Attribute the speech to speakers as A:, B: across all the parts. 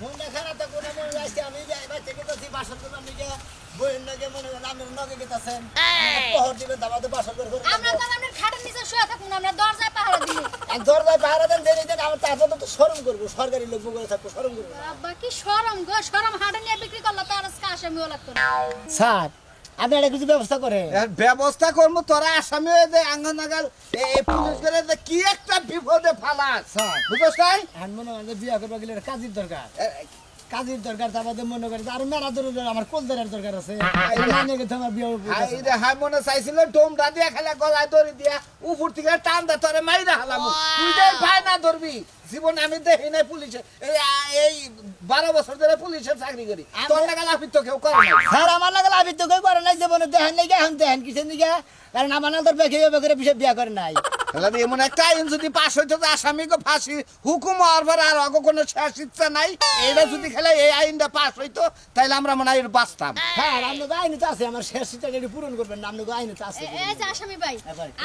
A: মনটা খারাপ তো কোন মনে যাচ্ছে আমি বাচ্চা গেতেছি বাসন করবার নিকে বইয়ের নাকি মনে করেন আপনার নগে গেতেছেন পহর দিবেন দাবাতে বাসন করে
B: আমরা তো আমাদের খাটের নিচে শুয়ে থাকুন আমরা দরজায় পাহারা দিই
A: এক দরজায় পাহারা দেন দেরি দেন আমার তারপর তো শরম করবো সরকারি লোক বলে থাকবো শরম করবো
B: আব্বা কি শরম গো শরম হাটে নিয়ে বিক্রি করলে তো আর আজকে আসামিও লাগতো না
A: স্যার আপনি একটা কিছু ব্যবস্থা করেন
C: ব্যবস্থা করবো তোরা আসামি হয়ে যে আঙ্গন নাগাল এই পুলিশ করে যে কি একটা বিপদে ফালাস
A: স্যার
C: বুঝছ নাই
A: এখন মনে করেন যে বিয়া করবা গেলে একটা কাজের দরকার কাজের দরকার তারপরে মনে করেন আর মেলা দরকার আমার কোলদারের দরকার আছে মানে গেছে আমার বিয়া
C: হাই মনে চাইছিল ডোমটা দিয়া খেলে গলায় দড়ি দিয়া উপর থেকে টান দে তোরে মাইরা হালাম তুই যে ভাই না ধরবি জীবন আমি দেখি নাই পুলিশে এই 12 বছর ধরে পুলিশের চাকরি করি তোর লাগা লাফি তো কেউ করে না
A: স্যার আমার লাগা লাভি তো কেউ করে নাই জীবনে দেখেন নাই এখন দেখেন কিসের নিকে কারণ আমার না তোর বেঁকে বেঁকে বিষয় বিয়া করে নাই
C: তাহলে এমন একটা আইন যদি পাশ হইতো যে আসামিকে ফাঁসি হুকুম হওয়ার পর আর অগ কোনো শেষ ইচ্ছা নাই এইটা যদি খেলে এই আইনটা পাশ হইতো তাহলে আমরা মনে হয় বাঁচতাম
A: হ্যাঁ আপনি তো আইনে তো আছে আমার শেষ ইচ্ছাটা পূরণ করবেন না আপনি তো আইনে তো আছে
B: এই যে আসামি ভাই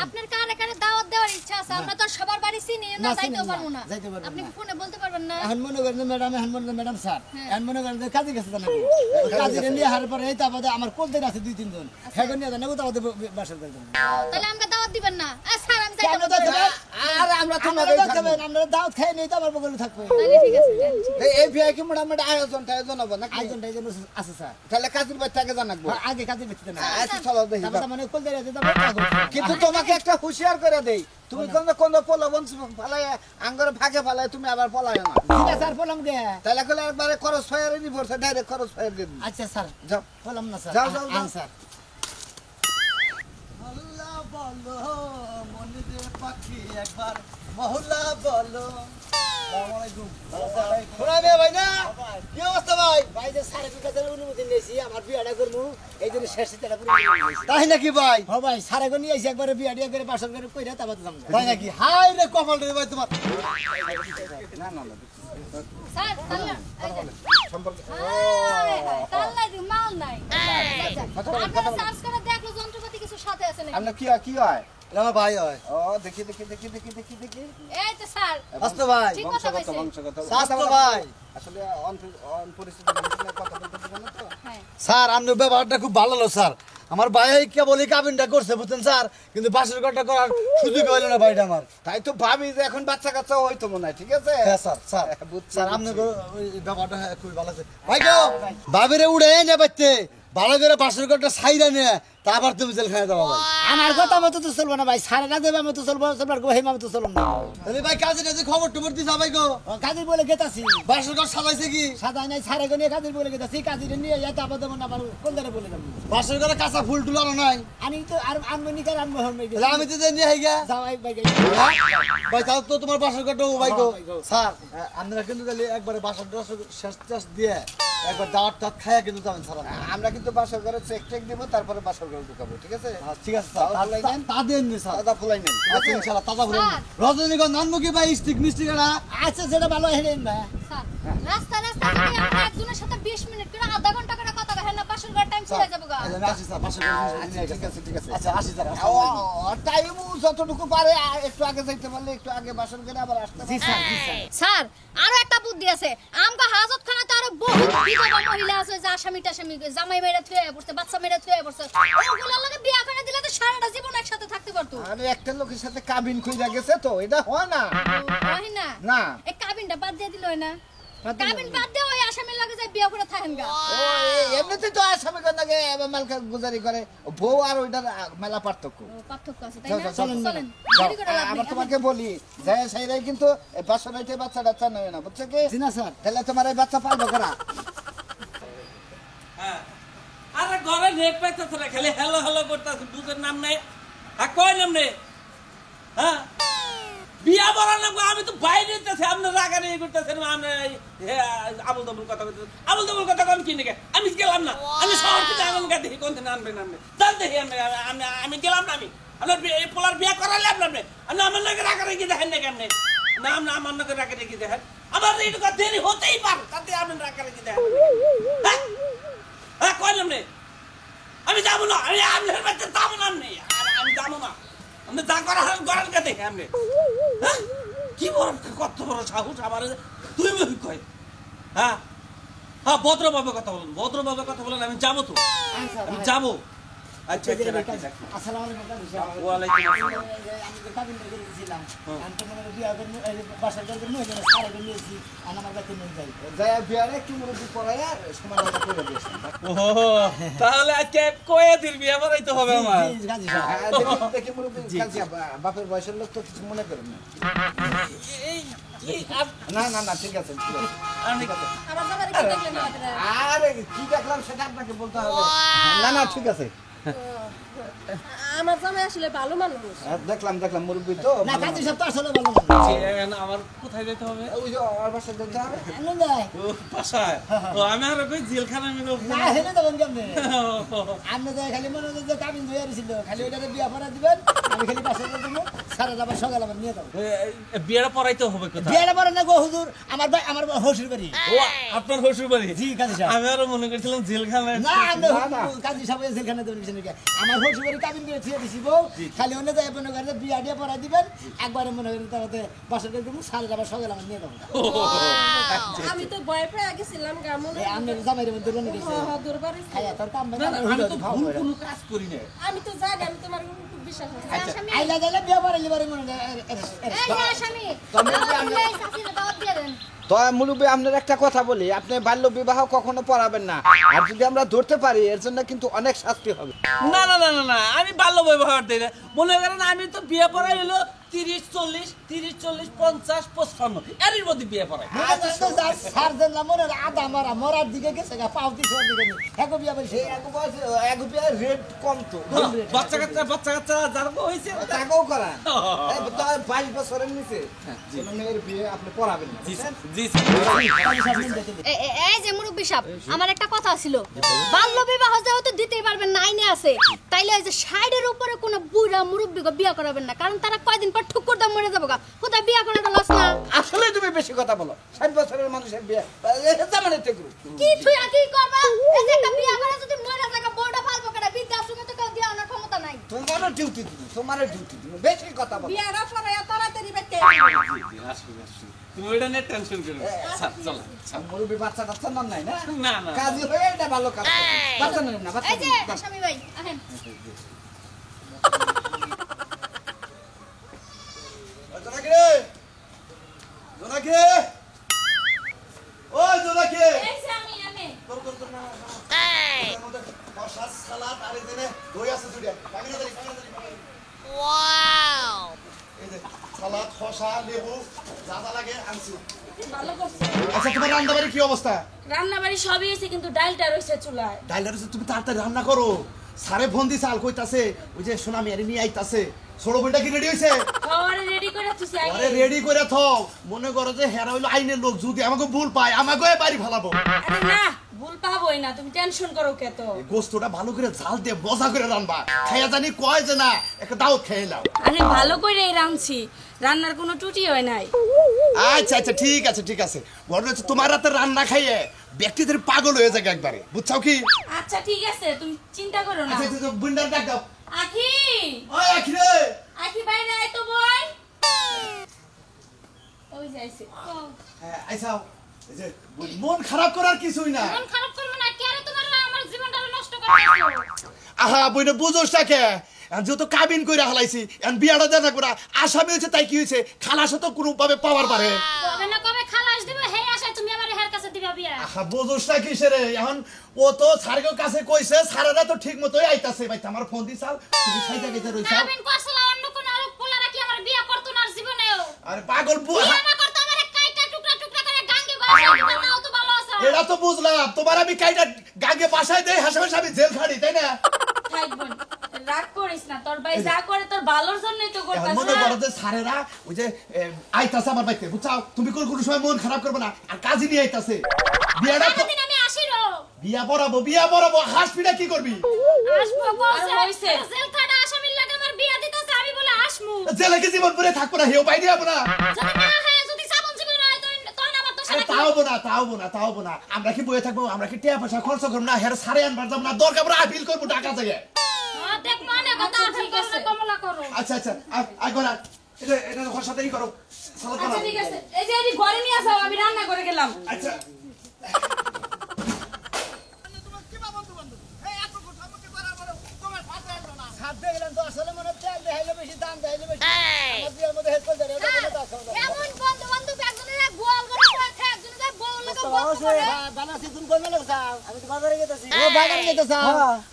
B: আপনার কানে কানে দাওয়াত দেওয়ার ইচ্ছা আছে আমরা তো সবার বাড়ি চিনি না যাইতে পারবো না আপনি ফোনে বলতে পারবেন না
A: এখন মনে করেন ম্যাডাম এখন মনে করেন ম্যাডাম স্যার এখন মনে করেন যে কাজে গেছে জানা কাজে নিয়ে হার পরে এই তারপরে আমার কোলদের আছে 2-3 জন সেগুলো নিয়ে জানা তারপরে বাসা করে দেবেন
B: তাহলে আমরা দাওয়াত দিবেন না স্যার আমি যাইতে
A: আপনি তো
C: আর আমরা তো
A: আমরা দাওয়াত খাই নেই তো আমার বগলে থাকবো
B: তাহলে ঠিক আছে
C: এই ভিআই কি মোটামুটি আয়োজন হবে না
A: আয়োজনটা এই জন্য আছে স্যার
C: তাহলে কাজের বাচ্চাকে জানাবো
A: আগে কাজে বেঁচে না
C: আচ্ছা চলো দেখি
A: তারপরে মানে কোলদের আছে তারপরে
C: কিন্তু তোমাকে একটা হুঁশিয়ার করে দেই তুমি কোন প্রলোভন ফালাই আঙ্গরে ভাগে ফালাই তুমি আবার পলায় না
A: ঠিক আছে স্যার বললাম গে
C: তাহলে কলে একবারে খরচ ফায়ারে নিবর্ছে ডাইরেক্ট খরচ ফায়ার দিয়ে দিই
A: আচ্ছা স্যার
C: যাও
A: বললাম না স্যার
C: যাও, যাও, যাও।
A: স্যার
D: মহল্লা বলো মনে যে পাখি একবার মহল্লা বলো আসসালামু আলাইকুম
A: ভাই ভাই না কি অবস্থা ভাই ভাই যে সাড়ে 2 অনুমতি নিয়েছি আমার বিয়াটা করবো এই জন্য শেষ ইচ্ছাটা পুরো
D: তাই নাকি ভাই
A: হ্যাঁ ভাই সাড়ে নিয়ে আইছি একবারে বিয়া দিয়ে করে বাসর করে কইরা তারপর যাম
D: তাই নাকি হাই রে কপাল রে ভাই তোমার
C: না না না
B: স্যার তাহলে
C: সম্পর্ক
B: তাহলে দি মাল নাই আপনারা সার্চ করে দেখলো যন্ত্রপাতি কিছু সাথে আছে নাকি
C: আমরা কি হয়
D: আমার ভাই হয়
C: ও দেখি
B: এই তো স্যার
D: আস্তে ভাই
B: ঠিক কথা কইছে
C: বংশগত
D: স্বাস্থ্য ভাই
C: আসলে অন পরিস্থিতি মানুষের কথা বলতে পারবো না তো
B: হ্যাঁ
D: স্যার আপনার ব্যবহারটা খুব ভালো হলো স্যার আমার ভাই কেবল এই কাবিনটা করছে বুঝছেন স্যার কিন্তু বাসের ঘরটা করার সুযোগ হইল না ভাইটা আমার
C: তাই তো ভাবি যে এখন বাচ্চা কাচ্চা হইতো মনে হয় ঠিক আছে
D: হ্যাঁ স্যার স্যার
C: বুঝছি,
D: স্যার
C: বুঝছি।
D: আপনার ওই ব্যাপারটা খুবই ভালো আছে ভাই গো ভাবিরে উড়ে এনে বাইতে ভালো করে বাসের ঘরটা সাইরা নিয়ে তারপর তুমি জেলখানায় যাবো ভাই
A: আমার কথা মতো তো চলবো না ভাই সাড়ে না দেবে মতো চলবো চলবার গো হেমা মতো চলবো না
D: তাহলে ভাই কাজে কাজে খবর টবর দিছা ভাই গো
A: কাজী বলে গেতাছি
D: বাসের ঘর সাজাইছে কি
A: সাদাই নাই সাড়ে নিয়ে কাজী বলে গেতাছি কাজী নিয়ে যাই তারপর দেবো না আবার কোলদারে বলে দেবো
D: বাসের ঘরে কাঁচা ফুল টুলানো নাই
A: আমি তো আর আনবো নি কার আনবো হন
D: তাহলে আমি তো যে নিয়ে হাই গা
A: যাও ভাই
D: ভাই তাহলে তো তোমার বাসর ঘরটা ভাই গো
A: ভাই গো।
D: স্যার আপনারা কিন্তু তাহলে একবারে বাসর শেষ টেস দিয়ে একবার দাওয়াত টাত খাইয়া কিন্তু যাবেন স্যার
C: আমরা কিন্তু বাসর ঘরে চেক দিব তারপরে বাসর ঘরে ঢুকাবো ঠিক আছে
D: ঠিক আছে স্যার
C: তাহলে নেন।
D: তা দেন নি স্যার
C: দাদা ফুলাই নেন ঠিক
D: আচ্ছা
C: আছে?
D: ইনশাআল্লাহ তাজা ফুল
B: স্যার।
D: রজনীগন্ধা নানমুখী ভাই স্টিক মিষ্টি গেলা
A: আচ্ছা সেটা ভালো হেরেন ভাই
B: স্যার রাস্তা যদি আমরা একজনের সাথে 20 মিনিট করে আধা ঘন্টা করে কথা কই না বাসের ঘর টাইম চলে যাবো গা
D: আমি আসি স্যার বাসর ঘর
C: আচ্ছা, ঠিক আছে ঠিক আছে
D: আচ্ছা আসি স্যার
C: টাইম যতটুকু পারে একটু আগে যাইতে পারলে একটু আগে বাসর ঘরে আবার আসতে
A: জি স্যার জি স্যার
B: স্যার আরো একটা বুদ্ধি আছে আমগো হাজতখানাতে আরো বহু বিধবা মহিলা আছে যে আসামি টাসামি জামাই মেরে থুয়ে পড়ছে বাচ্চা মেরে থুয়ে পড়ছে ওগুলোর লগে বিয়া করে দিলে তো সারাটা জীবন একসাথে থাকতে পারতো
C: আরে একটা লোকের সাথে কাবিন কইরা গেছে তো এটা হয় না
B: হয় না
C: না
B: এই কাবিনটা বাদ দিয়ে দিল না কাবিন বাদ দিয়ে ওই আসামির লগে যে বিয়া করে থাকেন গা
C: ও এমনিতে তো আসামি কন্যাকে মালকা গুজারি করে বউ আর ওইটার মেলা পার্থক্য
B: ও, পার্থক্য আছে তাই
C: যাও,
B: না
C: যাও,
B: চলেন
C: চলেন,
B: দেরি করে লাভ
C: আবার
B: নেই।
C: তোমাকে বলি যায় সাইরাই কিন্তু বাসা রাইতে বাচ্চা টাচ্চা নেয় না বুঝছো কি
A: জি না স্যার
C: তাহলে তোমার এই বাচ্চা পালবো করা
E: হ্যাঁ। আরে ঘরে নেট পাইতেছে না খালি হ্যালো হ্যালো করতেছে দুধের নাম নেই আর কয় নাম নেই হ্যাঁ বিয়া বলার নাম আমি তো বাইরে যেতেছি আপনার রাগারে করতেছেন আমরা আবুল তাবুল কথা বলতেছেন আবুল তাবুল কথা কম কি নাকি আমি গেলাম না আমি শহর থেকে আগুন গা দেখি কোন দিন আনবেন আপনি তার দেখি আমি গেলাম না আমি আপনার এই পোলার বিয়া করালে আপনি আপনি আমার নাকি রাগারে গিয়ে দেখেন না কেমনে না আপনি আমার নাকি রাগারে গিয়ে দেখেন আমার এইটুকু দেরি হতেই পারে তাতে আপনি রাগারে গিয়ে দেখেন হ্যাঁ হ্যাঁ কইলাম নে আমি যাবো না আমি আপনার বাচ্চা যাবো না আমি যাবো না আপনি যা করেন করেন কে দেখে আপনি হ্যাঁ? কি বড় কত বড় সাহস আমার তুই কই হ্যাঁ হ্যাঁ ভদ্রভাবে কথা বলুন ভদ্রভাবে কথা বলেন আমি যাবো তো আমি যাবো আচ্ছা আচ্ছা রাখি, রাখি।
A: আসসালামু আলাইকুম কাজী সাহেব।
E: ওয়ালাইকুম আসসালাম।
A: আমি তো কাবিন করে দিয়েছিলাম আমি তো মনে বিয়া করে বাসার করে নিয়ে গেলে সারা করে নিয়েছি আর আমার কাছে নিয়ে যাই
C: যাই বিয়ারে একটু মুরব্বী পড়াইয়া সমাধান করে দিয়েছেন
E: ও তাহলে আজকে কয়ে দিন বিয়ে বাড়াইতে হবে আমার
A: জি, কাজী সাহেব।
C: হ্যাঁ, দেখি মুরব্বী কালকে বাপের বয়সের লোক তো কিছু মনে করেন না
E: এই
C: না না না ঠিক আছে ঠিক আছে
E: ঠিক আছে
B: আমার জামাই কি দেখলেন না
C: আরে কি দেখলাম সেটা আপনাকে বলতে হবে না না ঠিক আছে
B: আমার জামাই আসলে ভালো মানুষ
C: দেখলাম দেখলাম মুরব্বী তো
A: না কাজী সাহেব তো আসলে ভালো মানুষ।
E: আমার কোথায় যেতে হবে
C: ওই যে আমার বাসায় যেতে হবে
A: এমন যায়।
E: ও বাসায় ও আমি আর কই জেলখানা মিলো
A: না হেলে দেবেন কেমনে আপনি তো খালি মনে হচ্ছে যে কাবিন ধুয়ে ছিল খালি ওইটাতে বিয়া পড়া দিবেন আমি খালি বাসায় যাবো সারা যাবার সকাল আমার নিয়ে যাবো
E: বিয়েটা পড়াইতে হবে কোথায়
A: বিয়াটা পড়া না গো হুজুর আমার ভাই আমার হসুর বাড়ি
E: ও আপনার শ্বশুর বাড়ি
A: জি কাজী সাহেব
E: আমি আরো মনে করছিলাম জেলখানায়
A: না আমি
C: না, না।
A: কাজী সাহেব জেলখানে দেবেন কিছু নাকি আমার হসুর বাড়ি কাবিন করে থিয়ে দিছি বউ খালি অন্য যায় মনে করে বিয়া দিয়ে পড়া দিবেন একবারে মনে করেন তারপরে বাসায় দেবো সারা যাবার সকাল আমার নিয়ে যাবো
B: আমি তো ভয় পেয়ে গেছিলাম গামন
A: আমি জামাইয়ের মধ্যে রনে গেছে
B: দরবারে
A: খাইয়া তোর কাম
E: না, না, আমি তো ভুল কোনো কাজ করি না
B: আমি তো জানি আমি তোমার খুব বিশ্বাস আছে আসামি
A: আইলা গেলে বিয়া পড়া লিবারে মনে হয়
B: এই যে আসামি তুমি এই সাথীর দাওয়াত দিয়ে দেন
C: তো মুরব্বী আপনার একটা কথা বলি আপনি বাল্য বিবাহ কখনো পড়াবেন না আর যদি আমরা ধরতে পারি এর জন্য কিন্তু অনেক শাস্তি হবে
E: না না না না না আমি বাল্য ব্যবহার দিই না মনে করেন আমি তো বিয়ে পড়াই হলো 30-40 এর মধ্যে বিয়ে পড়াই
A: সার্জেন না মনে হয় আধা মরা মরার দিকে গেছে গা পাও দিছে ওর দিকে এক বিয়া বলছে
C: এক বিয়ে রেট কম তো
E: বাচ্চা কাচ্চা যার বউ হয়েছে
C: তাকেও করান 22 বছরের নিচে কোনো মেয়ের বিয়ে আপনি পড়াবেন না
E: জি জি
B: এই যে মুরব্বী সাহেব আমার একটা কথা ছিল বাল্য বিবাহ যেহেতু দিতেই পারবেন না আইনে আছে তাইলে এই যে সাইডের উপরে কোনো বুড়া মুরব্বীকে বিয়ে করাবেন না কারণ তারা কয়দিন পর ঠুকুর দাম মরে যাবো গা কোথায় বিয়ে করাটা লস না
C: আসলে তুমি বেশি কথা বলো 60 বছরের মানুষের বিয়ে জামানে থেকে
B: কি তুই আর কি করবা এই যে একটা বিয়ে করে যদি মরে যায় বড়টা ফালবো কেন বৃদ্ধাশ্রমে তো কেউ দিয়ে আনার ক্ষমতা নাই
C: তোমারও ডিউটি তুমি তোমারও ডিউটি তুমি বেশি কথা বলো
B: বিয়েটা পরে তাড়াতাড়ি বেটে
E: তুমি ওইটা নিয়ে টেনশন করো চল
C: মুরব্বী বাচ্চা টাচ্চা নাম নাই না
E: না না
C: কাজী হয়ে এটা ভালো কাজ বাচ্চা নেই না বাচ্চা
B: এই যে
C: নেই।
B: আসামি ভাই আহেন
D: জোনাকি রে জোনাকি ওই জোনাকি
B: এই যে আমি
D: তোর তোর তোর না বসাস সালাদ আর এদিনে দই আছে দুইটা পাগিনা দাঁড়ি ওয়াও এই যে সালাদ খসা লেবু যা যা লাগে আনছি
F: ভালো করছে
D: আচ্ছা তোমার রান্নাবাড়ির কি অবস্থা
F: রান্না বাড়ি সবই হয়েছে কিন্তু ডালটা রয়েছে চুলায়
D: ডাইলার তুমি তাড়াতাড়ি রান্না করো সারে ফোন দিছে আল কইতাছে ওই যে সোনামি আরে নিয়ে আইতাছে ছোট বোনটা কি রেডি হইছে
F: খাওয়ারে রেডি করে তুই আগে
D: আরে রেডি করে থাও মনে করো যে হেরা হইলো আইনের লোক যদি আমাকে ভুল পায় আমাকে বাড়ি ফেলাবো
F: আরে না ভুল পাবোই না তুমি টেনশন করো কে তো
D: এই গোস্তটা ভালো করে ঝাল দিয়ে মজা করে রান্না খাইয়া জানি কয় যে না একটা দাও খেয়ে নাও
F: আরে ভালো করেই রাঁধছি রান্নার কোনো ত্রুটি হয় নাই
D: আচ্ছা আচ্ছা ঠিক আছে ঘটনা হচ্ছে তোমার রাতে রান্না খাইয়ে ব্যক্তিদের পাগল হয়ে যাবে একবারে বুঝছাও কি
F: আচ্ছা ঠিক আছে তুমি চিন্তা করো না
D: আচ্ছা আচ্ছা বুন্ডার ডাক দাও
F: আখি
D: ওই আখিরে
F: আখি বাইরে আয় তো বই ওই যাইছে
D: হ্যাঁ আইসাও এই যে মন খারাপ করার কিছুই না
B: মন খারাপ করবে না কেন তোমার আমার জীবনটা নষ্ট করতেছো
D: আহা বইনে বুঝোস তাকে যেহেতু কাবিন করে হালাইছি এখন বিয়াটা দেখা করা আসামি হয়েছে তাই কি হয়েছে খালাসও তো কোনো ভাবে পাওয়ার পারে
B: কবে না কবে খালাস দিব হে আশা তুমি আমার হের কাছে দিবা বিয়া
D: আহা বুঝোস না কিসে রে এখন ও তো স্যারের কাছে কইছে স্যারেরা তো ঠিক মতোই আইতাছে ভাই আমার ফোন দিছাল তুমি সাইডে গেতে রইছাল
B: আমিন কোসলা অন্য কোন আলোক পোলারা কি আমার বিয়া করতো না আর জীবনেও
D: আরে পাগল
B: বিয়া না করতে আমার কাইটা টুকরা টুকরা করে গাঙ্গে গড়া দাও তো ভালো আছে
D: এটা তো বুঝলাম তোমার আমি কাইটা গাঙ্গে বাসায় দেই হাসাহাসি আমি জেল খাড়ি তাই না
F: থাকবেন রাগ করিস না তোর ভাই যা করে তোর ভালোর জন্যই তো
D: এখন মনে
F: করতাছ
D: করো যে স্যারেরা ওই যে আইতাছে আমার বাড়িতে বুঝছাও তুমি কোনো সময় মন খারাপ করবে না আর কাজই নিয়ে আইতাছে বিয়াটা তো
B: সারাদিন আমি আসিরো
D: বিয়া পড়াবো হাসপিটা কি করবি
B: আসবো
F: আর হইছে।
B: জেল খাটা আসামির লাগে আমার বিয়া দিতেছে আমি বলে আসমু
D: জেলে কি জীবন পরে থাকবো না হেও বাইরে যাবো না
B: যদি না হয় যদি সাবন জীবন হয় তখন আমার তো
D: আরে
B: সারা
D: তাও না আমরা কি বয়ে থাকবো আমরা কি টিয়া পয়সা খরচ করবো না হের সারে আনবার যাবো না দরকার পড়ে আপিল করবো টাকা থেকে
B: দেখ মানে কথা ঠিক আছে কমলা করো
G: আচ্ছা আচ্ছা আই গোনা এটা ওর সাথেই করো সালাদ
F: আচ্ছা
G: বানাও
F: ঠিক আছে এই যে এটি ঘরে নিয়ে আসো আমি রান্না করে গেলাম
G: আচ্ছা
A: সাথ দিয়ে গেলাম তো আসলে মনে হচ্ছে দেখাইলে বেশি দাম দেখাইলে বেশি আমার বিয়ের মধ্যে হেল্প করে দেবে এটা কোনো দরকার নেই।
B: এমন বন্ধু বান্ধব একজনের গোল করে খায় একজনের বউ লাগে গল্প করে
A: বানাসি তুমি কোন মেলে চাও আমি তো বাজারে গেতেছি ও বাজারে যেতে চাও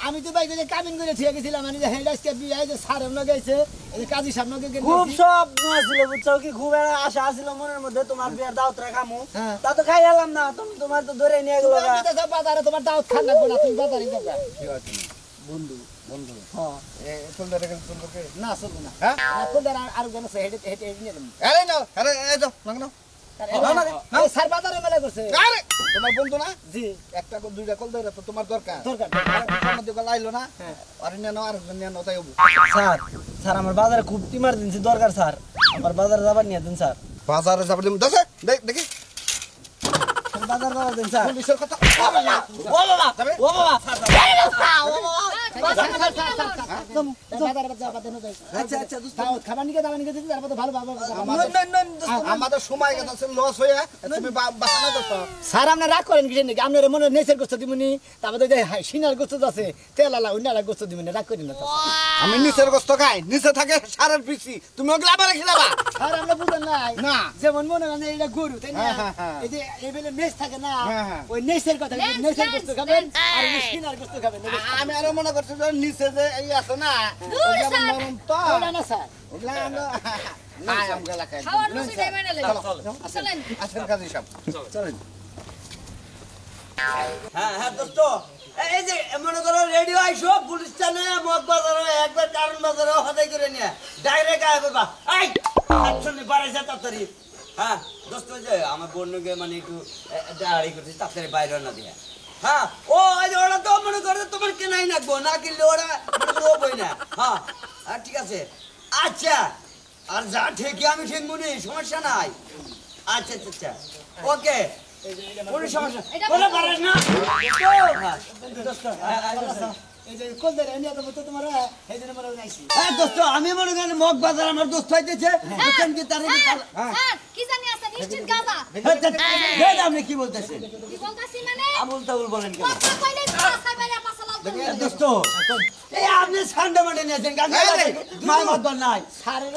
A: আমি তো বাইকে যে কামিন করে ছিয়ে গেছিলাম আমি যে হেড আজকে বিয়ে যে সারের লগে গেছে এই কাজী সামনে গেছে
H: খুব সব ছিল বুঝছো কি খুব একটা আশা আছিল মনের মধ্যে তোমার বিয়ের দাওয়াত রাখামু
A: হ্যাঁ।
H: তা তো খাই এলাম না তুমি তোমার তো ধরে নিয়ে গেল
A: তুমি যেতে চাও বাজারে তোমার দাওয়াত খান লাগবে না তুমি বাজারে যাবে
C: বন্ধু বন্ধু
A: হ্যাঁ
C: এ ফুলদারে গেল ফুলদারে
A: না চলবে না
C: হ্যাঁ
A: না কোন আর জন আছে হেড হেড হেড নিয়ে দেবো
C: আরে না আরে এই তো না
A: এই স্যার বাজারে মেলা করছে
C: আরে তোমার বন্ধু না
A: জি
C: একটা দুইটা কল ধরে তো তোমার দরকার
A: দরকার
C: আমাদের দিকে লাইলো না আরে নেন আর নেন তাই হবো
H: স্যার স্যার আমার বাজারে খুব ইমার্জেন্সি দরকার স্যার আমার বাজারে যাবার নিয়ে দিন স্যার
C: বাজারে যাবে দেখে দেখি
H: বাজার যাবার দিন স্যার
C: পুলিশের কথা
H: ও বাবা ও বাবা
A: আচ্ছা আচ্ছা খাবার নিকে দাবার নিকে দিতে তারপর তো ভালো ভালো
C: আমাদের সময় গেছে লস হয়ে তুমি বাসানো করছো
A: স্যার আপনি রাগ করেন কিছু নাকি আপনার মনে নেচের গোস্ত দিবনি তারপরে যে সিনার গোস্ত আছে তেলালা অন্যারা গোস্ত দিবনি রাগ করেন না তো
C: আমি নিচের গোস্ত খাই নিচে থাকে সারের পিসি তুমি ওগুলো আবার খেলাবা
A: স্যার আমরা বুঝেন নাই
C: না।
A: যেমন মনে করেন এটা গরু তাই না
C: হ্যাঁ, হ্যাঁ, হ্যাঁ।
A: এই যে এবেলে নেচ থাকে না
C: হ্যাঁ, হ্যাঁ।
A: ওই নেচের কথা
B: লেজ,
A: নেচের
B: লেজ,
A: গোস্ত খাবেন
B: লেজ।
A: আর ওই সিনার গোস্ত খাবেন
C: আমি আরো মনে করছি যে নিচে যে এই আছে না
B: দূর
C: ওগুলো
B: স্যার।
C: নরম তো
A: ওটা না স্যার
C: ওগুলো আমরা না আমগুলা খাই
B: খাওয়ার রুচি দেয় মানে লাগে চলেন
C: আসেন কাজী সাহেব চলেন
H: হ্যাঁ হ্যাঁ দোস্ত এই যে মনে করো রেডিও আইসো পুলিশ স্টেশনে মগ বাজারে একবার কারণ বাজারে হদাই করে নিয়ে ডাইরেক্ট আয় করবা এই একশনে বাড়াইছে তাড়াতাড়ি হ্যাঁ দোস্ত ওই যে আমার বন্ধুকে মানে একটু দাঁড়ি করছে তাড়াতাড়ি বাইরে না দিয়ে হ্যাঁ ও এই যে ওরা তো মনে করে তোমার কেনাই রাখবো না কিনলে ওরা মনে করো ও বই না হ্যাঁ হ্যাঁ ঠিক আছে আচ্ছা আর যা ঠিকই আমি ঠিক মনে সমস্যা নাই আচ্ছা আচ্ছা আচ্ছা ওকে কোনো সমস্যা
B: এটা
H: কোনো পারিস না
A: এই যে কোন দেরে এনে তো তোমার এই জন্য মনে নাইছি
H: দোস্ত আমি মনে করি মগ বাজার আমার দোস্ত হইতেছে বুঝছেন কি তার
B: স্যার কি জানি আছে নিশ্চিত গাদা
H: আপনি কি বলতেছেন
B: কি বলতাছি মানে
H: আবুল তাবুল বলেন কেন
B: কথা কইলে পাছা বাইরে পাছা লাল
H: দোস্ত এই আপনি সান্ডা মাঠে নিয়েছেন গান মায় মত নাই
A: স্যারের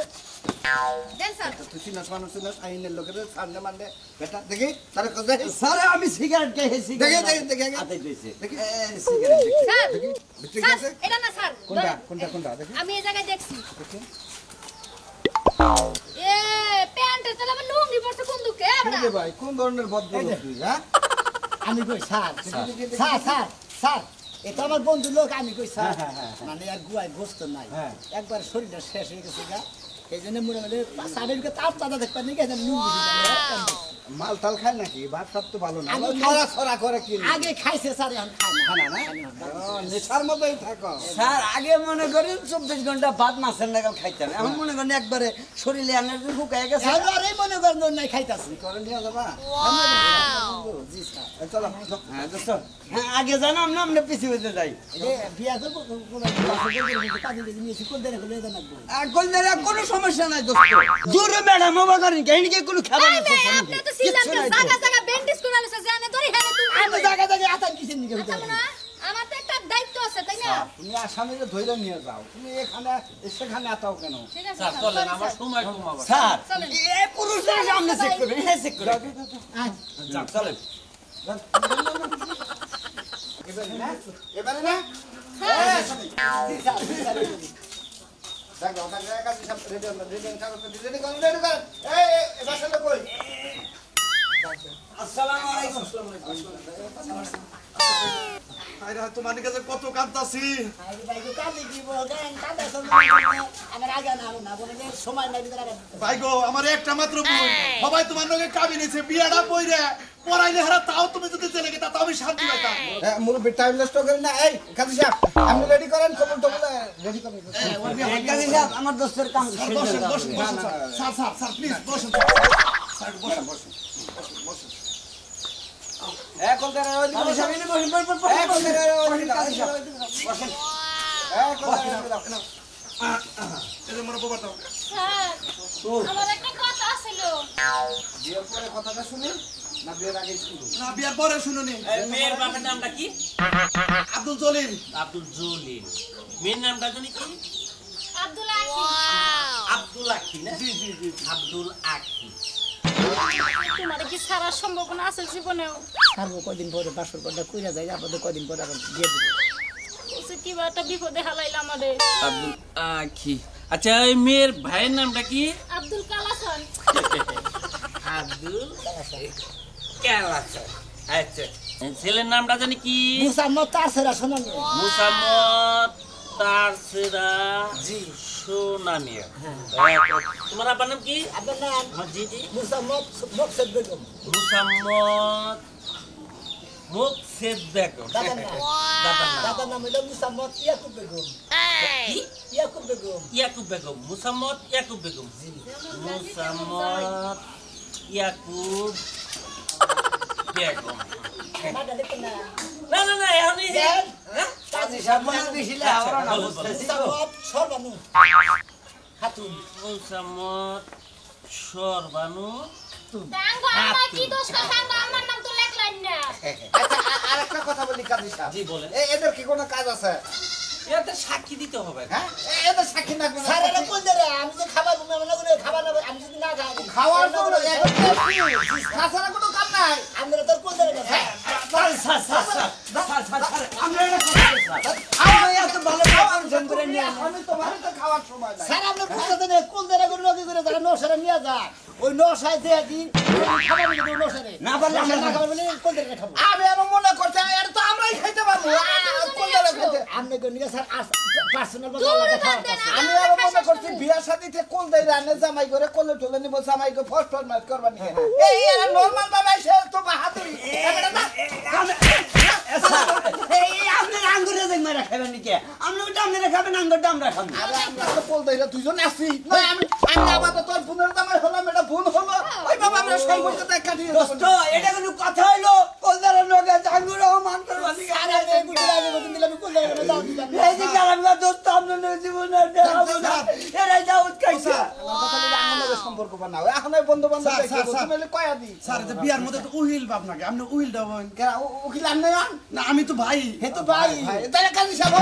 B: দেন স্যার
C: তুই চিনাস মানুষ চিনাস আইনের লোকের সামনে মানলে বেটা দেখি তার কথা
H: স্যার আমি সিগারেট খেয়েছি
C: দেখি দেখি দেখি
H: হাতে দিয়েছে
C: দেখি
H: সিগারেট
B: স্যার
C: বিক্রি
B: স্যার
C: গেছে
B: এটা না স্যার
C: কোনটা
B: ধরেন।
C: কোনটা কোনটা দেখি
B: আমি এই জায়গায় দেখছি এ প্যান্টের তলে আমার লুঙ্গি পড়ছে কোন দুকে আমরা
C: রে ভাই কোন ধরনের ভদ্রলোক তুই হ্যাঁ
A: আমি কই স্যার স্যার স্যার স্যার এটা আমার বন্ধু লোক আমি কই স্যার মানে আর গুয়ায় গোস্ত নাই একবার শরীরটা শেষ হয়ে গেছে গা এই জন্য মনে মনে স্যারেরকে তাপ তাজা দেখতে নাকি এটা
C: মাল টাল খায় নাকি ভাত টাত তো ভালো না
A: আগে
C: নড়া ছড়া করে কি
A: আগে খাইছে স্যার এখন খায় না
C: নেশার মতোই থাকো
H: স্যার আগে মনে করেন 24 ঘন্টা ভাত মাছের নাগাল খাইতাম এখন মনে করেন একবারে শরীরে এনার্জি শুকায় গেছে
A: এবারে মনে করেন নাই খাইতাছি
C: করে নিয়ে যাবা
A: জি স্যার
C: চলো
H: হ্যাঁ দোস্ত হ্যাঁ আগে জানাম না আমরা পিছিয়ে হইতে যাই
A: এই বিয়া করব কোন কাজে নিয়েছি কোন দেরে হলে এটা নাকবো
H: কলদারে কোনো সমস্যা নাই দোস্ত দূরে ম্যাডাম ওবা করেন কাহিনী কে কোনো খাবার
B: এই
H: না
B: মেয়ে, আপনি তো সিজন জায়গা জায়গা ব্যান্ডেজ করে আনছে জানে ধরে হেলে তুমি
A: আমি জায়গা জায়গা আতান কিসের নিকে হইতে
B: না আমার তো একটা দায়িত্ব আছে তাই না
C: তুমি আসামিকে ধরে নিয়ে যাও তুমি এখানে সেখানে আতাও কেন
B: ঠিক আছে
E: স্যার চলেন আমার সময় কমাবো
H: স্যার
B: চলেন।
H: এই পুরুষের সামনে চেক করবেন হ্যাঁ চেক করবেন
E: যাক চলেন
C: এবারে না দেখো ওখানে কাজী সব রেডি রেডি করুন এই এবার সাথে কই
H: আসসালামু আলাইকুম
G: আরে তোমার কাছে কত কাঁদতাছি
A: আরে ভাই তো কালি কি বলেন কাদা সব আমার আগে না বলে সময় নাই দিতে
G: ভাই গো আমার একটা মাত্র বোন সবাই তোমার লগে কাবি নিছে বিয়াটা কইরে পড়াইলে হারা তাও তুমি যদি চলে গেতা তাও আমি শান্তি পাইতাম
C: মুরব্বি টাইম নষ্ট করেন না এই কাজী সাহেব আপনি রেডি করেন কবুল টবুল রেডি করেন
H: কাজী সাহেব আমার দোস্তের কাম শেষ হয়ে
G: বসেন
H: যাবে।
G: বসেন বসেন স্যার স্যার স্যার প্লিজ বসেন স্যার বসেন বসেন
H: এক কলকাতা ওই কাজী সাহেব এনে বসেন বসেন বসেন
C: এক
H: বসেন
C: কলকাতা ওই
H: বসেন কাজী সাহেব বসেন
C: এই কলকাতা
G: এই যে মোর বাবা তো
B: স্যার আমার একটা কথা ছিল।
C: বিয়ের পরে কথাটা শুনি না বিয়ের আগে শুনি?
G: না বিয়ার পরে শুনুনি।
E: এই মেয়ের বাপের নামটা কি?
G: আব্দুল জলিল।
E: আব্দুল জলিল। মেয়ের নামটা জানি কি?
B: আব্দুল আকি।
E: আব্দুল আখি না? জি জি জি আব্দুল আখি।
B: তোমার কি সারা সম্ভাবনা আছে জীবনেও?
A: ছাড়বো কয়দিন পরে বাসর ঘরটা কইরা যায় আপনাদের কয়দিন পরে আবার দিয়ে দেবো।
B: বলছে কি বা একটা বিপদে হালাইলা আমারে।
E: আব্দুল আখি। আচ্ছা এই মেয়ের ভাইয়ের নামটা কি?
B: আব্দুল কালাসান।
E: আব্দুল কালাসান। আচ্ছা ছেলের নামটা জানি কি?
A: মুসাম্মদ তারসেরা শোনানি।
E: মুসাম্মদ তারসেরা জি সোনামিয়া। তোমার আব্বার নাম কি?
A: আপনার নাম?
E: জি জি
A: মুসাম্মদ মকসেদ বেগম।
E: মুসাম্মদ মুকসেদ বেগম।
A: দাদার নাম? দাদার নাম হইল মুসাম্মদ ইয়াকুব বেগম।
E: কি?
A: ইয়াকুব বেগম।
E: ইয়াকুব বেগম। মুসাম্মদ ইয়াকুব বেগম। মুসাম্মদ ইয়াকুব বেগম।
A: মাটা দেখেন না?
E: না না না এখনই
A: দেন।
E: হ্যাঁ?
H: কাজী সাহেব মনে দিছিলে আমরা না
E: বলো, বলো।
H: বুঝতেছি তো।
A: মুসাম্মদ সর্বানু খাতুন।
E: মুসাম্মদ সরবানু
B: টাঙ্গা আমার কি দোষ না টাঙ্গা আমার নাম তো লেখলেন না।
C: আচ্ছা আরেকটা কথা বলি কাজী সাহেব।
E: জি বলেন।
C: এদের কি কোনো কাজ আছে?
E: এতে সাক্ষী দিতে হবে।
C: হ্যাঁ এদের সাক্ষী না কোনো
A: স্যার এটা কোন দেরে? আমি যে খাবার মনে করে খাবার না আমি যদি না খাই
C: খাওয়ার জন্য তাছাড়া কোনো কাম নাই।
A: আমরা তো কোন দেরে না
C: আমরা এটা খাওয়া এত ভালো খাবার জন করে নিয়ে আমি তোমার তো খাওয়ার সময় নাই।
A: স্যার আমরা বুঝতে দেন কোন দেরে করে নদী করে তারা নশারে নিয়ে যায় ওই নশায় দিয়ে দিন খাবার নিয়ে দেব নশারে
H: না পারলে আমরা
A: না খাবার বলে কোন দেরে খাবো
C: আমি আর মনে করতে এটা তো আমরাই খাইতে পারবো। কোন জায়গায় খাইতে?
A: আপনি কোন নিয়ে স্যার পার্সোনাল
B: দূর
A: বলে
B: বাদ দেন,
C: আমি আর মনে করছি বিয়া শাদিতে কোন দেই রান্না জামাই করে কোলে টোলে নিব জামাইকে ফার্স্ট ফরমাইট করবা নি। এই আর নরমাল বাবা সে তো বাহাদুরি।
H: এই আপনি আঙ্গুরে দেখ মারা খাবেন নাকি? আপনি ওটা আপনারা খাবেন, আঙ্গুরটা আমরা খাবো।
C: আরে আমরা তো কোল দেইরা দুইজন আছি। না আমি আবার তোর বোনের জামাই হলাম এটা ভুল হলো। ওই বাবা আমরা সেই বলতে দেখ কাটিয়ে
H: দোস্ত এটা কোনো কথা হইলো? কলদারের লগে আঙ্গুর মান করবা নাকি?
A: আরে আমি এই বুঝে আমি বলতে দিলাম কোন দেরে করে দাও দিলাম
H: এই যে কালামগা দোস্ত আপনার জীবনে দেখাবো না। এরাই দাউদ খাইছে।
C: আমার কথা বলে আমাদের সম্পর্ক বানাও। এখন এই বন্ধু বান্ধব
G: স্যার,
C: দেখে
G: স্যার,
C: তুমি কয়া দি।
G: স্যার এটা বিয়ার মধ্যে তো উহিল বাপ নাকি আপনি উহিল দেবেন
C: উকিল আনলে
G: না আমি তো ভাই
A: হে তো ভাই
C: তাহলে কাজী সাহেব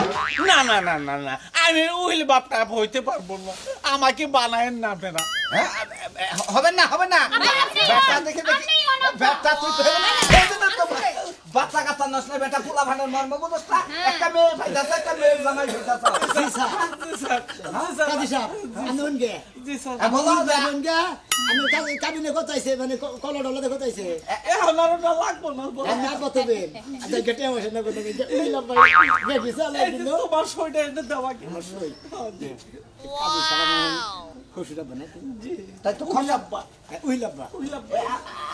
I: না না না না না আমি উইল বাপটা হইতে পারবো না, আমাকে বানায়েন না আপনারা।
C: হবে না হবে না
B: আপনি
C: ব্যাটা দেখে দেখি
B: আপনি অনন্ত।
C: ব্যাটা তুই বাচ্চা কাচ্চা নসলে বেটা পোলা ভানের মর্ম বুঝছ না? একটা মেয়ে ভাইতাছে একটা মেয়ে জামাই ভাইতাছে।
A: জি স্যার কাজী সাহেব আমি উনগে
I: জি স্যার।
C: বলো যে
A: উনগে আমি কাজী কাবিনে কোথাইছে মানে কলা ডলাতে কোথাইছে
I: এখন আর ওটা লাগবো না, বলো।
A: আমি আর কত বেন আচ্ছা গেটে বসে না কোথায় উইলাম ভাই দেখি চলে
I: এই যে
A: দিন
I: তোমার সইটা এনে দেওয়া কি?
A: কাজী সাহেব খুশিটা বানাই
C: তাই তো খোঁজ
A: উইলাম বা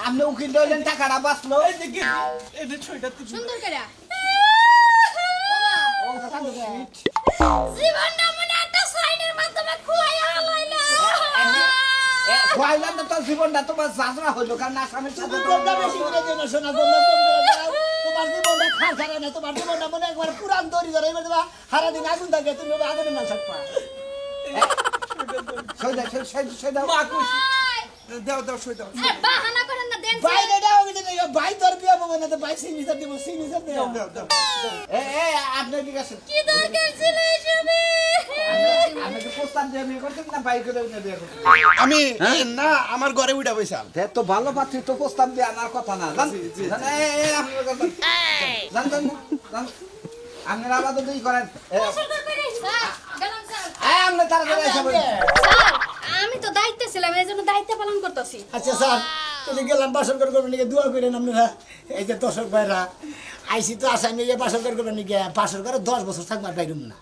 C: আপনি উকিল দইলেন টাকাটা বাঁচলো।
I: এই যে কি এই যে সইটা তুমি
B: সুন্দর করে জীবনটা মনে একটা সাইনের মাধ্যমে খুয়াইয়া হালাইলা।
C: খোয়াইলাম না তোর জীবনটা তোমার যাত্রা হইলো কারণ আসামের সাথে তো
A: তোমরা বেশি করে দিও না শোনা বললাম কম করে দাও তোমার জীবনটা খাল ছাড়া না তোমার জীবনটা মনে একবার পুরান দড়ি ধরে এবার দেবা সারা দিন আগুন থাকে তুমি আগুনের না থাকবা
C: সই দাও
I: মা কইছি
G: দাও দাও সই দাও
B: আরে বাহানা করেন না দেন
A: ভাই দাও কিন্তু ভাই তোর বিয়া বলবো না তো ভাই সিগনেচার দিব সিগনেচার দাও
G: দাও দাও
C: আপনি কি গেছেন
B: কি দরকার ছিল এসবে?
C: আপনি কি প্রস্তাব দিয়ে বিয়ে করছেন না বাইক করে বিয়ে করছেন?
G: আমি না আমার ঘরে উঠা বইছাল
C: তো ভালো পাত্রী তো প্রস্তাব দিয়ে আনার কথা না আপনার আবার তো দুই করেন
B: সুন্দর করে স্যার গেলাম স্যার।
C: আপনি তাড়াতাড়ি এসে বলুন।
B: স্যার আমি তো দায়িত্বে ছিলাম এই জন্য দায়িত্ব পালন করতেছি।
A: আচ্ছা স্যার তুমি গেলাম বাসর করে করবেন নাকি দোয়া করেন আপনারা এই যে দর্শক ভাইরা আইসি তো আসামি বাসর করে করবেন নাকি বাসর করে 10 বছর থাকবার পাইরুম না